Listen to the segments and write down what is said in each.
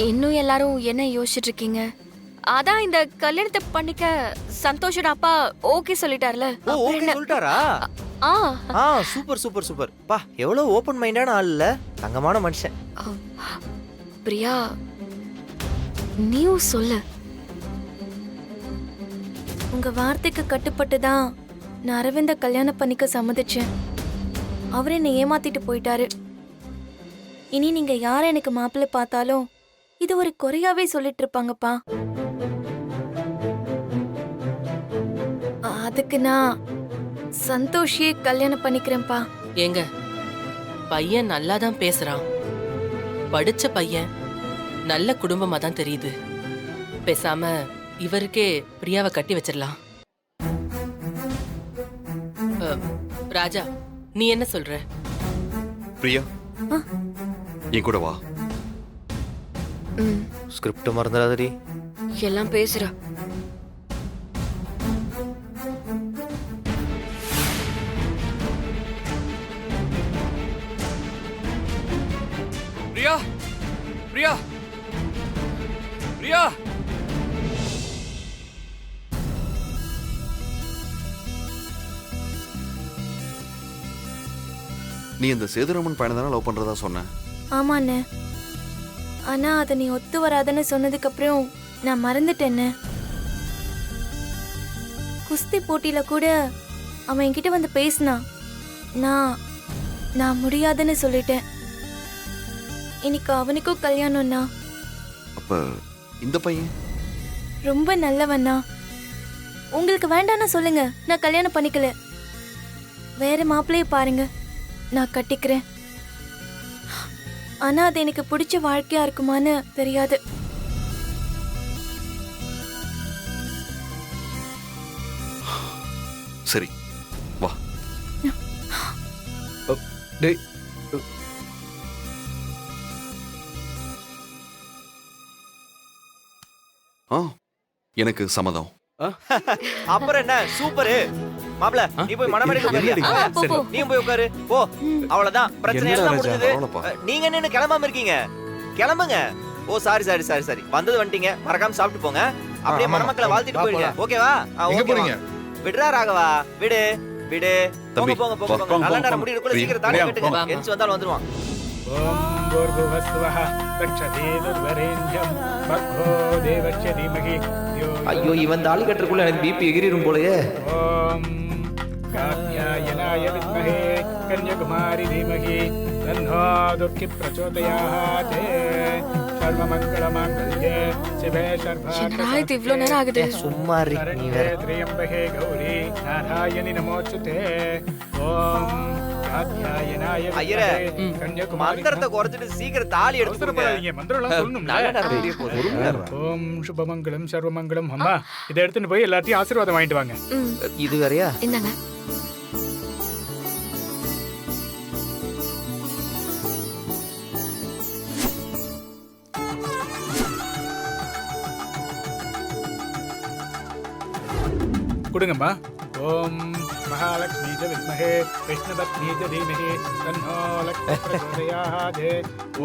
இன்னும் எல்லாரும் என்ன யோசிச்சுட்டு இருக்கீங்க? அதான் இந்த கல்யாணத்தை பண்ணிக்க சந்தோஷோட அப்பா ஓகே சொல்லிட்டார்ல. ஓ ஓகே சொல்லிட்டாரா? ஆ ஆ சூப்பர் சூப்பர் சூப்பர். பா எவ்வளவு ஓபன் மைண்டான ஆள் இல்ல, தங்கமான மனுஷன். பிரியா, நீயும் சொல்லு. உங்க வார்த்தைக்கு கட்டுப்பட்டு தான் நான் அரவிந்த கல்யாணம் பண்ணிக்க சம்மதிச்சேன். அவர் என்னை ஏமாத்திட்டு போயிட்டாரு. இனி நீங்க யார எனக்கு மாப்பிள்ளை பார்த்தாலும் இது ஒரு குறையாவே சொல்லிட்டு இருப்பாங்கப்பா. அதுக்கு நான் சந்தோஷியே கல்யாணம் பண்ணிக்கிறேன்ப்பா. ஏங்க, பையன் நல்லா தான் பேசுறான். படிச்ச பையன், நல்ல குடும்பமா தான் தெரியுது. பேசாம இவருக்கே பிரியாவை கட்டி வச்சிடலாம். ராஜா, நீ என்ன சொல்ற? பிரியா, என் கூட வா. ஸ்கிரிப்ட் மறந்துடாதடி. எல்லாம் பேசுற. பிரியா, பிரியா, பிரியா. நீ இந்த சேதுராமன் பையனை தானே லவ் பண்றதா சொன்ன? ஆமாண்ணே, ஆனா அதை நீ ஒத்து வராதன்னு சொன்னதுக்கு அப்புறம் நான் மறந்துட்டேன்னு. குஸ்தி போட்டியில கூட அவன் என்கிட்ட வந்து பேசினான். நான் முடியாதுன்னு சொல்லிட்டேன். இன்னைக்கு அவனுக்கும் கல்யாணம்னா. அப்ப இந்த பையன் ரொம்ப நல்லவண்ணா. உங்களுக்கு வேண்டாம்னா சொல்லுங்க, நான் கல்யாணம் பண்ணிக்கல. வேற மாப்பிள்ளைய பாருங்க, நான் கட்டிக்கிறேன். ஆனா அது எனக்கு பிடிச்ச வாழ்க்கையா இருக்குமான்னு தெரியாது. சரி வா. டேய் எனக்கு சம்மதம். அப்புறம் என்ன, சூப்பர். மாப்ள நீ போய் மணமேடைக்கு உட்காரு. நீ போய் உட்காரு போ. அவ்வளவுதான், பிரச்சனை எல்லாம் முடிஞ்சது. நீங்க என்ன கிளம்பாம இருக்கீங்க? கிளம்புங்க. ஓ சாரி சாரி சாரி சாரி, வந்தது வந்துட்டீங்க, மறக்காம சாப்பிட்டு போங்க. அப்படியே மணமக்களை வாழ்த்திட்டு போயிடுங்க. ஓகேவா? ஓகே. விடுறா ராகவா, விடு விடு. போங்க போங்க போங்க போங்க. நல்ல நேரம் முடியறதுக்குள்ள சீக்கிரம் தாலி கட்டுங்க. எந்திச்சு வந்தாலும் வந்துருவான். ஓம் பூர்புவஸ்வஹ தக்ஷதேதுர்வரேண்யம் பர்கோ தேவஸ்ய தீமஹி. ஐயோ, இவன் தாலி கட்டுறதுக்குள்ள எனக்கு பிபி எகிரிரும் போலயே. ஓம் காத்யாயனாய வித்மஹே கன்யகுமாரி தீமஹி தன்னோ துர்கி பிரச்சோதயாத். சர்வமங்களமாங்கல்யே சிவே என்னடா இது இவ்ளோ நேரம் ஆகுது? சும்மா இரு நீ வேற. திரியம்பகே கௌரி நாராயணி நமோச்சுதே. ஓம் காத்யாயனாய ஐயரே, கன்யகுமாரி. மந்திரத்தை குறைச்சிட்டு சீக்கிரம் தாலி எடுத்துட்டு போங்க. மந்திரம் எல்லாம் சொல்லணும்ல. நல்ல நேரம் முடிய போகுது. ஓம் சுபமங்கலம் சர்வமங்கலம். அம்மா, இதை எடுத்துட்டு போய் எல்லாத்தையும் ஆசீர்வாதம் வாங்கிட்டு வாங்க. இது வேறயா? இந்தாங்க. கொடுங்கம்மா. ஓம் மகாலட்சுமி ஜ வித்மஹே விஷ்ணுபத்னி ஜ தீமஹி தன்னோ லக்ஷ்மி பிரச்சோதயாத்.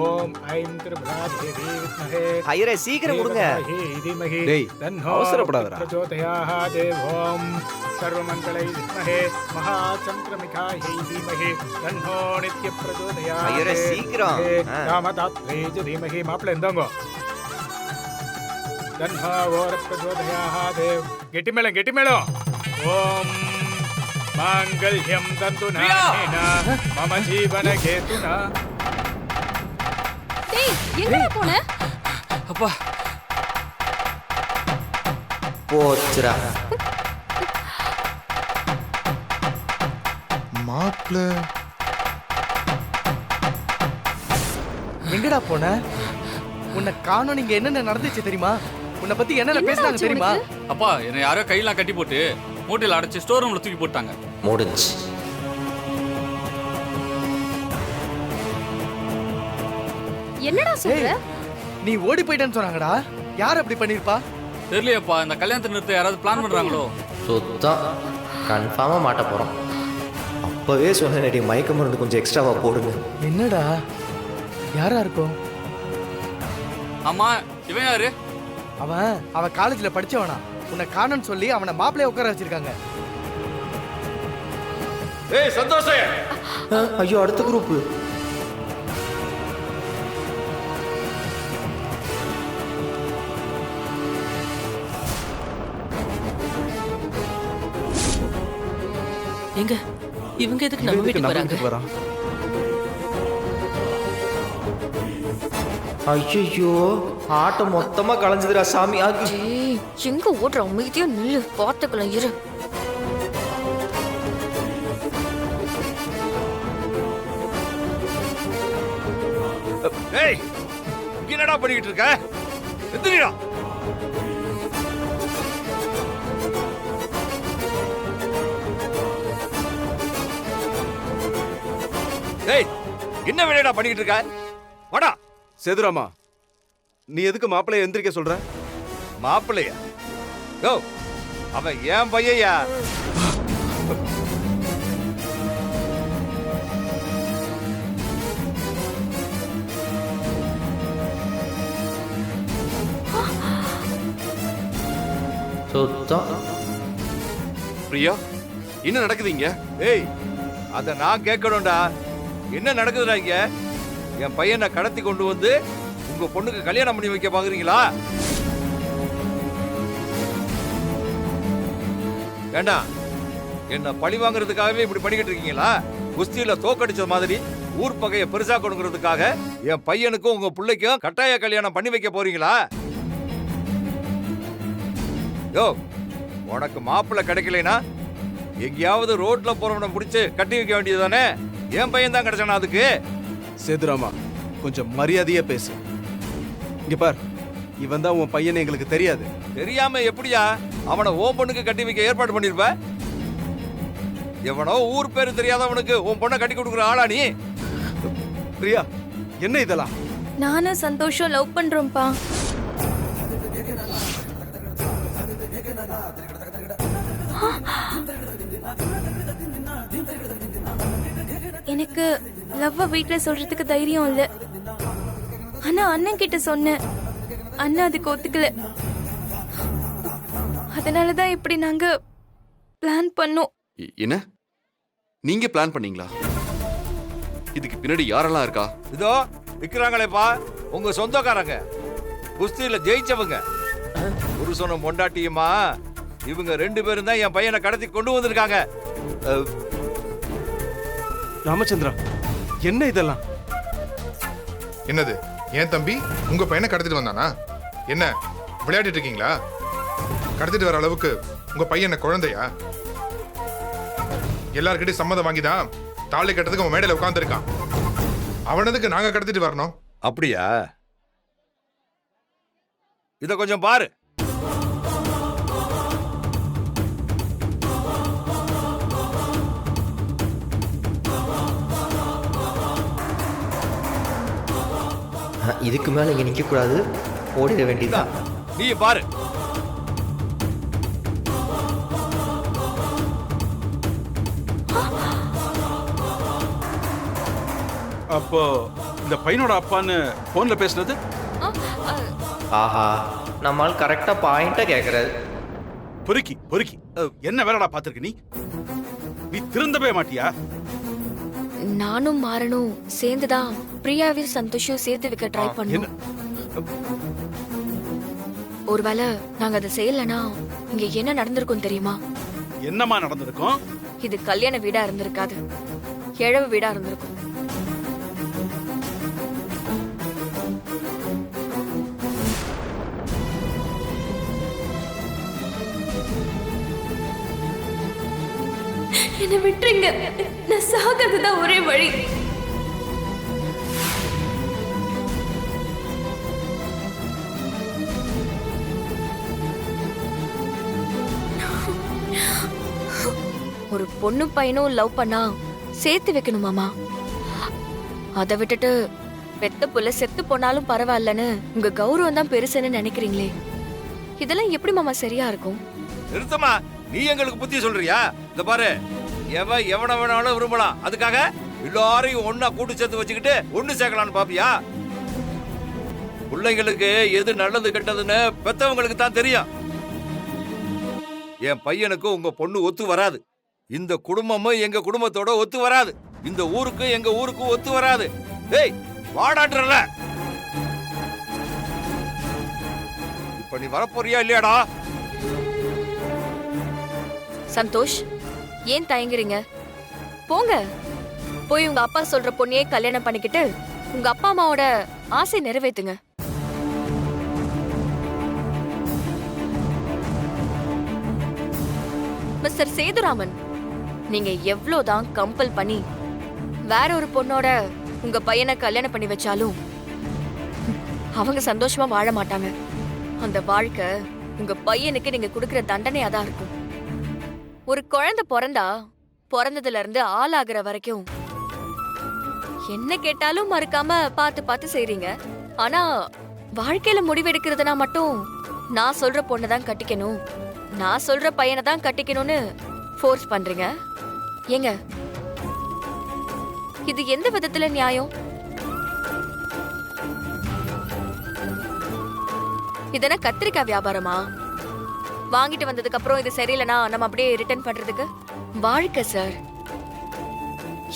ஓம் ஐம் திரிபுரா தேவி வித்மஹே ஐயரே சீக்கிரம் கொடுங்க. தீமஹி தன்னோ அவசரப்படாதடா. பிரச்சோதயாத். ஓம் சர்வமங்களை வித்மஹே மகாசங்கிரமிகாயை தீமஹி தன்னோ நித்ய பிரச்சோதயாத். ஐயரே சீக்கிரம். ராமதாத்ரே ஜ தீமஹி. மாப்பிள்ளை இந்தாங்கோ. தன்னோ ஓர பிரச்சோதயாத். கெட்டி மேளம் கெட்டி மேளம். ஓம் மாங்கல்யம் தந்து நானேன மம ஜீவன கேதுனா. டேய், எங்கடா போன? அப்பா, போச்சுரா. மாப்ள எங்கடா போன? உன்னை காணோம். நீங்க என்னென்ன நடந்துச்சு தெரியுமா? உன்னை பத்தி என்னென்ன பேசினாங்க தெரியுமா? அப்பா, என்ன யாரோ கையெல்லாம் கட்டி போட்டு மூட்டையில் அடைச்சு ஸ்டோர் ரூம்ல தூக்கி போட்டாங்க. முடிஞ்சு. என்னடா சொல்ற? நீ ஓடி போயிட்டேன்னு சொன்னாங்கடா. யார் அப்படி பண்ணிருப்பா? தெரியலையப்பா, இந்த கல்யாணத்தை நிறுத்த யாராவது பிளான் பண்றாங்களோ? சுத்தம் கன்ஃபார்மா மாட்ட போறோம். அப்பவே சொன்னேன், மயக்க மருந்து கொஞ்சம் எக்ஸ்ட்ராவா போடுங்க. என்னடா, யாரா இருக்கும்? ஆமா இவன் யாரு? அவன் காலேஜ்ல படிச்சவனா? உன்னை காணன்னு சொல்லி அவனை மாப்பிள்ளைய உட்கார வச்சிருக்காங்க. ஏய் சந்தோஷ், ஐயோ அடுத்த குரூப். எங்க இவங்க எதுக்கு நம்ம வீட்டுக்கு வராங்க? ஐயோ ஆட்டம் மொத்தமா கலைஞ்சதுடா சாமி. ஏய், எங்க ஓடுற? அமைதியா நில்லு, பாத்துக்கலாம் இரு. ஏய் இங்க என்னடா பண்ணிட்டு இருக்க? எந்திரிடா. ஏய் என்ன வேலைடா பண்ணிட்டு இருக்க? வாடா. சேதுராமா, நீ எதுக்கு மாப்பிள்ளைய எந்திரிக்க சொல்ற? மாப்பிள்ளையா? யோ அவன் ஏன் பையயா? சுத்தம். பிரியா, என்ன நடக்குது இங்க? ஏய் அத நான் கேட்கணும்டா. என்ன நடக்குதுடா இங்க? என் பையனை கடத்தி கொண்டு வந்து உங்க பொண்ணுக்கு கல்யாணம் பண்ணி வைக்க பாக்குறீங்களா? ஏண்டா என்ன பழி வாங்குறதுக்காகவே இப்படி பண்ணிக்கிட்டு இருக்கீங்களா? குஸ்தியில தோக்கடிச்ச மாதிரி ஊர் பகையை பெருசா கொடுக்கறதுக்காக என் பையனுக்கும் உங்க பிள்ளைக்கும் கட்டாய கல்யாணம் பண்ணி வைக்க போறீங்களா? யோ உனக்கு மாப்பிள்ளை கிடைக்கலைனா எங்கேயாவது ரோட்ல போறவனை முடிச்சு கட்டி வைக்க வேண்டியதுதானே? என் பையன் தான் கிடைச்சானா அதுக்கு? சேதுராமா, கொஞ்சம் மரியாதையா பேசு. இங்க பார், இவன் தான் உன் பையன், எங்களுக்கு தெரியாது. தெரியாம எப்படியா அவனை ஓம் பொண்ணுக்கு கட்டி வைக்க ஏற்பாடு பண்ணிருப்ப? எவனோ ஊர் பேரு தெரியாதவனுக்கு உன் பொண்ணை கட்டி கொடுக்குற ஆளா நீ? பிரியா, என்ன இதெல்லாம்? நானும் சந்தோஷம் லவ் பண்றோம்ப்பா. எனக்கு லவ்வ வீட்ல சொல்றதுக்கு தைரியம் இல்ல. ஆனா அண்ணன் கிட்ட சொன்னேன். அண்ணன் அதுக்கு ஒத்துக்கல. அதனாலதான் இப்படி நாங்க பிளான் பண்ணோம். என்ன நீங்க பிளான் பண்ணீங்களா? இதுக்கு பின்னாடி யாரெல்லாம் இருக்கா? இதோ விக்கிறாங்களேப்பா உங்க சொந்தக்காரங்க, குஸ்தியில ஜெயிச்சவங்க. புருஷனும் பொண்டாட்டியுமா இவங்க 2 பேரும் தான் என் பையனை கடத்தி கொண்டு வந்திருக்காங்க. ராமச்சந்திரா, என்ன இதெல்லாம்? என்னது? ஏன் தம்பி உங்க பையனை கடத்திட்டு வந்தானா? என்ன விளையாடிட்டு இருக்கீங்களா? கடத்திட்டு வர அளவுக்கு உங்க பையன் குழந்தையா? எல்லார்கிட்டயும் சம்மதம் வாங்கிதான் தாலி கட்டுறதுக்கு அவன் மேடையில உட்கார்ந்து இருக்கான். அவனதுக்கு நாங்க கடத்திட்டு வரணும்? அப்படியா? இத கொஞ்சம் பாரு. இதுக்கு மேல இங்க நிக்க கூடாது, ஓடிட வேண்டியதுதான். நீ பாரு. அப்போ இந்த பையனோட அப்பான்னு போன்ல பேசுனது? ஆஹா, நம்மால் கரெக்டா பாயிண்டா கேக்குறாரு. பொறுக்கி பொறுக்கி என்ன வேலைடா பாத்துருக்க நீ? நீ திருந்தவே மாட்டியா? நானும் மாறனும் சேர்ந்துதான் பிரியாவையும் சந்தோஷம் சேர்த்து வைக்க ட்ரை பண்ணோம். ஒருவேளை நாங்க அதை செய்யலனா இங்க என்ன நடந்திருக்கும் தெரியுமா? என்னமா நடந்திருக்கும்? இது கல்யாண வீடா இருந்திருக்காது, இழவு வீடா இருந்திருக்கும். என்ன விட்டுருங்க, நான் சாகிறதுதான் ஒரே வழி. ஒரு பொண்ணு பையனும் லவ் பண்ணா சேர்த்து வைக்கணுமாமா? அதை விட்டுட்டு பெத்த புள்ள செத்து போனாலும் பரவாயில்லன்னு உங்க கௌரவம் தான் பெருசுன்னு நினைக்கிறீங்களே, இதெல்லாம் எப்படி மாமா சரியா இருக்கும்? நிறுத்தமா, நீ எங்களுக்கு புத்தி சொல்றியா? இந்த பாரு, எவன வேணாலும் விரும்பலாம், அதுக்காக எல்லாரையும் ஒன்னா கூட்டு சேர்த்து வச்சுக்கிட்டு ஒண்ணு சேர்க்கலான்னு பாப்பியா? பிள்ளைங்களுக்கு எது நல்லது கெட்டதுன்னு பெத்தவங்களுக்கு தான் தெரியும். என் பையனுக்கு உங்க பொண்ணு ஒத்து வராது. இந்த குடும்பமும் எங்க குடும்பத்தோட ஒத்து வராது. இந்த ஊருக்கு எங்க ஊருக்கு ஒத்து வராது. டேய் வாடான்றல. இப்ப நீ வரப்போறியா இல்லையாடா? சந்தோஷ், ஏன் தயங்குறீங்க? போங்க, போய் உங்க அப்பா சொல்ற பொண்ணையே கல்யாணம் பண்ணிக்கிட்டு உங்க அப்பா அம்மாவோட ஆசை நிறைவேத்துங்க. மிஸ்டர் சேதுராமன், நீங்க எவ்வளவுதான் கம்பல் பண்ணி வேற ஒரு பொண்ணோட உங்க பையனை கல்யாணம் பண்ணி வச்சாலும் அவங்க சந்தோஷமா வாழ மாட்டாங்க. அந்த வாழ்க்கை உங்க பையனுக்கு நீங்க கொடுக்கிற தண்டனையா தான் இருக்கும். ஒரு குழந்தை பிறந்ததுல இருந்து ஆளாகிற வரைக்கும் என்ன கேட்டாலும் மறுக்காம பார்த்து பார்த்து செய்றீங்க. ஆனா வாழ்க்கையில முடிவெடுக்கிறதுனா மட்டும் நான் சொல்ற பொண்ணை தான் கட்டிக்கணும், நான் சொல்ற பையனை தான் கட்டிக்கணும்னு ஃபோர்ஸ் பண்றீங்க. ஏங்க, இது எந்த விதத்துல நியாயம்? இதென்ன கத்திரிக்காய் வியாபாரமா? வாங்கிட்டு வந்ததுக்கு அப்புறம் இது சரியில்லைனா நம்ம அப்படியே ரிட்டர்ன் பண்றதுக்கு? வாழ்க்கை சார்.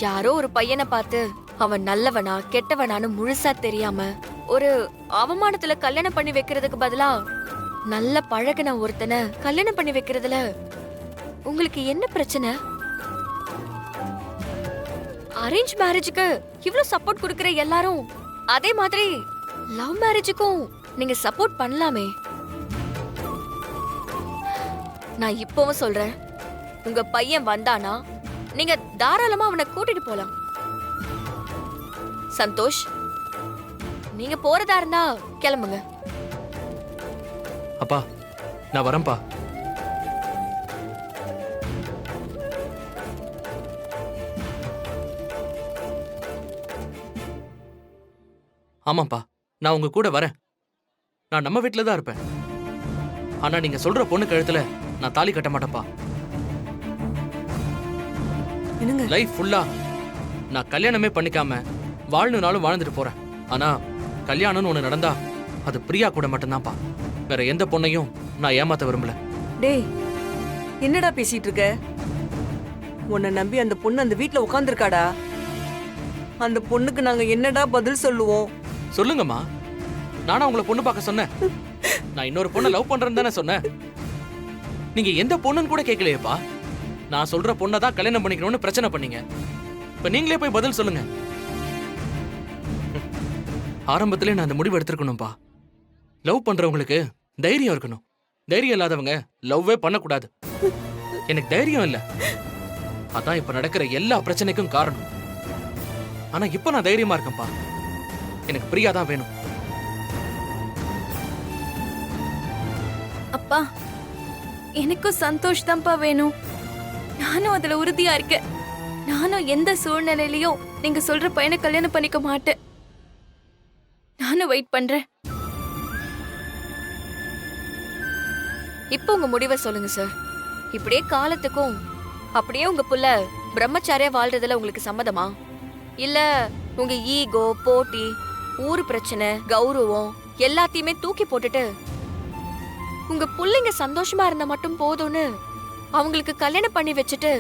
யாரோ ஒரு பையனை பார்த்து அவன் நல்லவனா கெட்டவனான்னு முழுசா தெரியாம ஒரு அவமானத்துல கல்யாணம் பண்ணி வைக்கிறதுக்கு பதிலா நல்ல பழகின ஒருத்தனை கல்யாணம் பண்ணி வைக்கிறதுல உங்களுக்கு என்ன பிரச்சனை? அரேஞ்ச் மேரேஜுக்கு இவ்ளோ சப்போர்ட் கொடுக்கிற எல்லாரும் அதே மாதிரி லவ் மேரேஜுக்கும் நீங்க சப்போர்ட் பண்ணலாமே. நான் இப்பவும் சொல்றேன், உங்க பையன் வந்தானா நீங்க தாராளமா அவனை கூட்டிட்டு போலாம். சந்தோஷ், நீங்க போறதா இருந்தா கிளம்புங்க. அப்பா நான் வரேன்ப்பா. ஆமாப்பா, நான் உங்க கூட வரேன். நான் நம்ம வீட்டுல தான் இருப்பேன். ஆனா நீங்க சொல்ற பொண்ணு கழுத்துல நான் தாலி கட்ட மாட்டேன்ப்பா. லைஃப் ஃபுல்லா நான் கல்யாணமே பண்ணிக்காம வாழ்நாளும் வாழ்ந்துட்டு போறேன். ஆனா கல்யாணம்னு ஒண்ணு நடந்தா அது பிரியா கூட மட்டும்தான்ப்பா. வேற எந்த பொண்ணையும் நான் ஏமாத்த விரும்பல. டேய், என்னடா பேசிட்டு இருக்க? உன்னை நம்பி அந்த பொண்ணு அந்த வீட்டுல உட்கார்ந்துருக்காடா. அந்த பொண்ணுக்கு நாங்க என்னடா பதில் சொல்லுவோம்? சொல்லுங்கம்மா, நானா உங்களை பொண்ணு பார்க்க சொன்னேன்? நான் இன்னொரு பொண்ணை லவ் பண்றேன்னு தானே சொன்னேன். நீங்க எந்த பொண்ணுன்னு கூட கேட்கலையேப்பா. நான் சொல்ற பொண்ணை தான் கல்யாணம் பண்ணிக்கணும்னு பிரச்சனை பண்ணீங்க. இப்ப நீங்களே போய் பதில் சொல்லுங்க. ஆரம்பத்திலே நான் அந்த முடிவு எடுத்திருக்கணும்பா. லவ் பண்றவங்களுக்கு தைரியம் இருக்கணும். தைரியம் இல்லாதவங்க லவ்வே பண்ணக்கூடாது. எனக்கு தைரியம் இல்ல, அதான் இப்ப நடக்கிற எல்லா பிரச்சனைக்கும் காரணம். ஆனா இப்ப நான் தைரியமா இருக்கேன்ப்பா. எனக்கு பிரியா தான் வேணும். அப்பா, எனக்கும் சந்தோஷ் தான்ப்பா வேணும். நானும் அதுல உறுதியா இருக்கேன். நானும் எந்த சூழ்நிலையிலயும் நீங்க சொல்ற பையனை கல்யாணம் பண்ணிக்க மாட்டேன். நானும் வெயிட் பண்றேன். இப்போ உங்க முடிவை சொல்லுங்க சார். இப்படியே காலத்துக்கும் அப்படியே உங்க புள்ள பிரம்மச்சாரியா வாழ்றதுல உங்களுக்கு சம்மதமா? இல்ல உங்க ஈகோ, போட்டி, ஊரு பிரச்சனை, கௌரவம் எல்லாத்தையுமே தூக்கி போட்டுட்டு உங்க புள்ளைங்க சந்தோஷமா இருந்தா மட்டும் போதும்னு அவங்களுக்கு கல்யாணம் பண்ணி வச்சுட்டு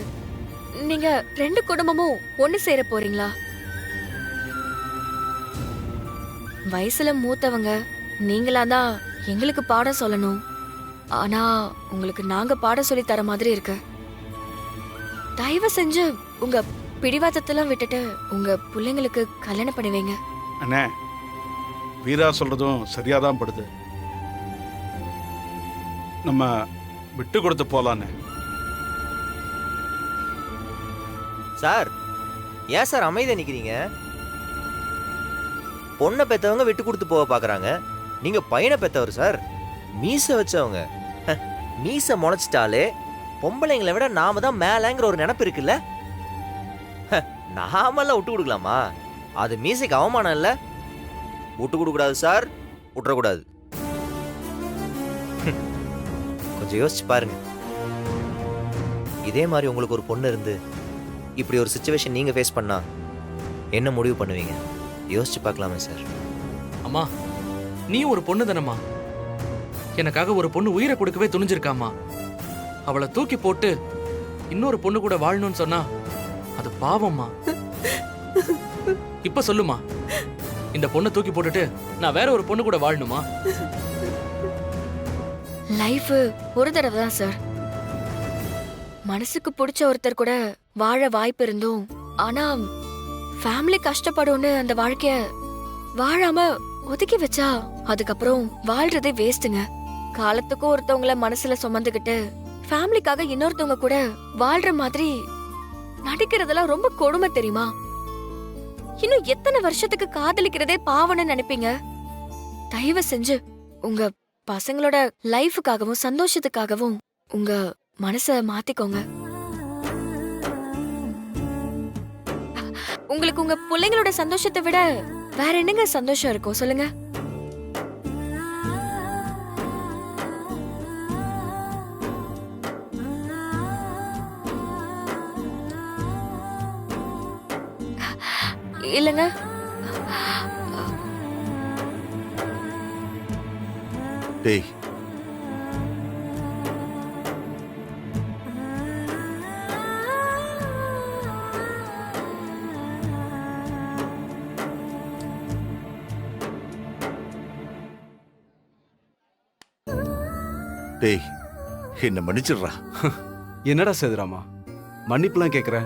நீங்க ரெண்டு குடும்பமும் ஒண்ணு சேர போறீங்களா? வயசுல மூத்தவங்க நீங்களா தான் எங்களுக்கு பாடம் சொல்லணும். ஆனா உங்களுக்கு நாங்க பாடம் சொல்லி தர மாதிரி இருக்கு. தயவு செஞ்சு உங்க பிடிவாதத்தெல்லாம் விட்டுட்டு உங்க பிள்ளைங்களுக்கு கல்யாணம் பண்ணி வைங்க. அண்ணே, வீரா சொல்றதும் சரியாதான் படுது. நம்ம விட்டு கொடுத்து போலான்னு. சார், ஏன் சார் அமைதியா நிக்கிறீங்க? பொண்ணை பெத்தவங்க விட்டு கொடுத்து போக பாக்குறாங்க. நீங்க பையனை பெத்தவர் சார், மீச வச்சவங்க. மீச முளைச்சிட்டாலே பொம்பளைங்களை விட நாம தான் மேலங்கிற ஒரு நினைப்பு இருக்குல்ல. நாமெல்லாம் விட்டு கொடுக்கலாமா? அது மீசைக்கு அவமானம் இல்ல. விட்டு கொடுக்க கூடாது சார், விட்டுறக்கூடாது. கொஞ்சம் யோசிச்சு பாருங்க. இதே மாதிரி உங்களுக்கு ஒரு பொண்ணு இருந்து இப்படி ஒரு சிச்சுவேஷன் நீங்க ஃபேஸ் பண்ணா என்ன முடிவு பண்ணுவீங்க? யோசிச்சு பார்க்கலாமே சார். அம்மா, நீ ஒரு பொண்ணு தானம்மா. எனக்காக ஒரு பொண்ணு உயிரை கொடுக்கவே துணிஞ்சிருக்காமா. அவளை தூக்கி போட்டு இன்னொரு பொண்ணு கூட வாழணும்னு சொன்னா அது பாவம்மா. இப்ப சொல்லுமா, இந்த பொண்ணை தூக்கி போட்டுட்டு நான் வேற ஒரு பொண்ணு கூட வாழணுமா? லைஃப் ஒரு தடவை தான் சார். மனசுக்கு பிடிச்ச ஒருத்தர் கூட வாழ வாய்ப்பு இருந்தும் ஆனா ஃபேமிலி கஷ்டப்படும்னு அந்த வாழ்க்கைய வாழாம ஒதுக்கி வச்சா அதுக்கப்புறம் வாழ்றதே வேஸ்ட்டுங்க. காலத்துக்கு ஒருத்தவங்கள மனசுல சுமந்துக்கிட்டு ஃபேமிலிக்காக இன்னொருத்தவங்க கூட வாழ்ற மாதிரி நடிக்கிறதெல்லாம் ரொம்ப கொடுமை தெரியுமா? இன்னும் எத்தனை வருஷத்துக்கு காதலிக்கிறதே பாவம்னு நினைப்பீங்க? தயவு செஞ்சு உங்க பசங்களோட லைஃபுக்காகவும் சந்தோஷத்துக்காகவும் உங்க மனச மாத்திக்கோங்க. உங்களுக்கு உங்க பிள்ளைங்களோட சந்தோஷத்தை விட வேற என்னங்க சந்தோஷம் இருக்கும் சொல்லுங்க? இல்லங்க, டேய், டேய், என்ன மன்னிச்சிடுறா. என்னடா சேதுராமா மன்னிப்புலாம் கேக்குற?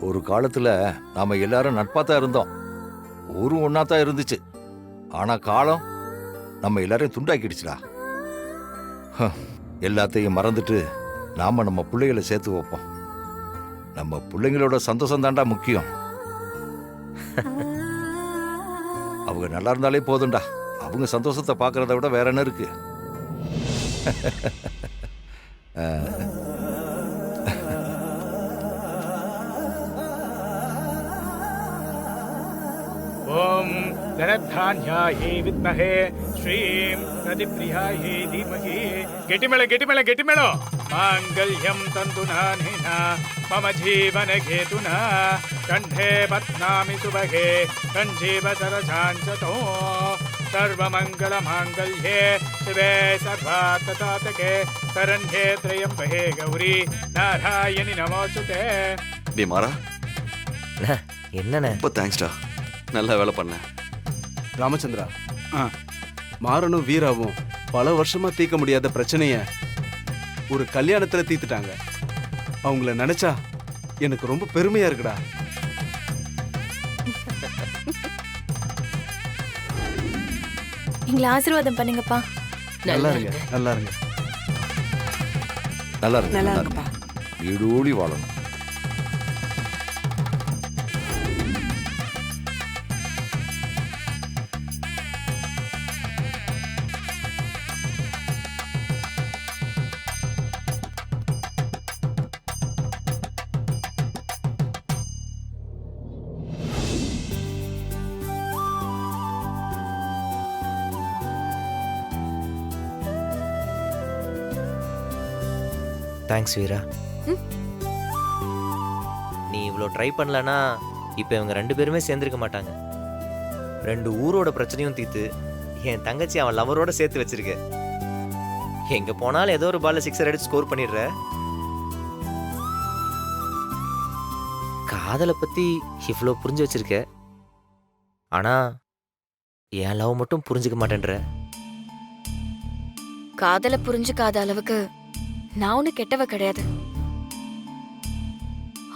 ஒரு காலத்துல நாம எல்லாரும் நட்பாத்தான் இருந்தோம். ஊரும் ஒன்னாத்தான் இருந்துச்சு. ஆனா காலம் நம்ம எல்லாரையும் துண்டாக்கிடுச்சுடா. எல்லாத்தையும் மறந்துட்டு நாம நம்ம பிள்ளைகளை சேர்த்து வைப்போம். நம்ம பிள்ளைங்களோட சந்தோஷம் தாண்டா முக்கியம். அவங்க நல்லா இருந்தாலே போதும்டா. அவங்க சந்தோஷத்தை பார்க்கறத விட வேற என்ன இருக்கு? ஓம் தனதான்யாயை வித்மஹே ஸ்ரீம் பிரதிப்ரியாயை தீமஹி. கெட்டிமேளம் கெட்டிமேளம் கெட்டிமேளம். மாங்கல்யம் தந்துநானேன மம ஜீவன கேதுனா கண்டே பத்னாமி சுபகே கஞ்சீவ சரசாஞ்சதோ சர்வமங்கல மாங்கல்யே சிவே சர்வார்த்தசாதகே சரண்யே த்ரயம்பகே கௌரி நாராயணி நமோஸ்துதே. டே மாறா, என்னண்ணே? ரொம்ப தேங்க்ஸ்டா, நல்லா வேலை பண்ண. ராமச்சந்திரா, மாறனும் வீராவும் பல வருஷமா தீர்க்க முடியாத பிரச்சனைய ஒரு கல்யாணத்துல தீர்த்துட்டாங்க. அவங்கள நினைச்சா எனக்கு ரொம்ப பெருமையா இருக்குடா. எங்களை ஆசீர்வாதம் பண்ணுங்கப்பா. நல்லா இருங்க, நல்லா இருங்க, நல்லா இருக்கு, நல்லா இருக்கு. வீடோடி வாழணும். தேங்க்ஸ் வீரா. நீ இவ்வளோ ட்ரை பண்ணலன்னா இப்போ இவங்க 2 பேருமே சேர்ந்துருக்க மாட்டாங்க. 2 ஊரோட பிரச்சனையும் தீர்த்து என் தங்கச்சி அவன் லவரோட சேர்த்து வச்சிருக்க. எங்க போனாலும் ஏதோ ஒரு பால்ல 6 அடிச்சு ஸ்கோர் பண்ணிடுற. காதலை பத்தி இவ்வளோ புரிஞ்சு வச்சிருக்க, ஆனா என் லவ் மட்டும் புரிஞ்சுக்க மாட்டேன்ற. காதலை புரிஞ்சுக்காத அளவுக்கு நான் ஒண்ணு கெட்டவ கிடையாது.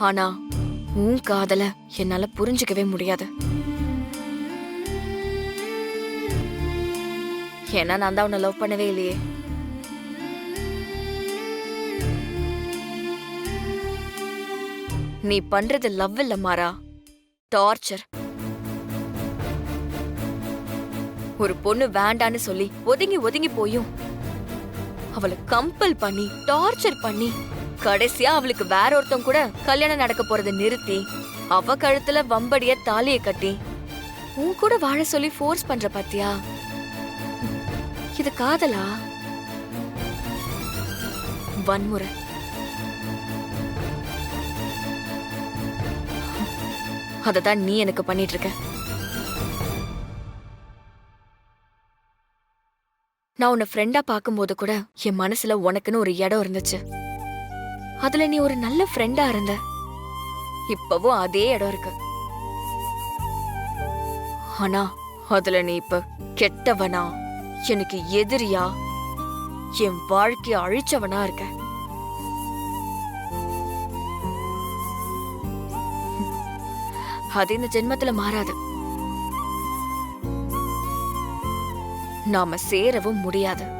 ஆனா உன் காதல என்னால புரிஞ்சுக்கவே முடியாது. ஏன்னா நான் தான் உன்னை லவ் பண்ணவே இல்லையே. நீ பண்றது லவ் இல்ல மாறா, டார்ச்சர். ஒரு பொண்ணு வேண்டான்னு சொல்லி ஒதுங்கி ஒதுங்கி போயும் அவளை கம்பல் பண்ணி டார்ச்சர் பண்ணி கடைசியா அவளுக்கு வேற ஒருத்தன் கூட கல்யாணம் நடக்க போறதை நிறுத்தி அவ கழுத்துல வம்படிய தாலிய கட்டி உன் கூட வாழ சொல்லி ஃபோர்ஸ் பண்ற பாத்தியா? இது காதலா? வன்முறை. அததான் நீ எனக்கு பண்ணிட்டு இருக்க. நான் உன்னை ஃப்ரெண்டா பார்க்கும்போது கூட என் மனசுல உனக்குன்னு ஒரு இடம் இருந்துச்சு. அதுல நீ ஒரு நல்ல ஃப்ரெண்டா இருந்த. இப்பவும் அதே இடம் இருக்கு. ஆனா அதுல நீ இப்ப கெட்டவனா, எனக்கு எதிரியா, என் வாழ்க்கைய அழிச்சவனா இருக்க. அது இந்த ஜென்மத்துல மாறாது. நாம சேரவும் முடியாது.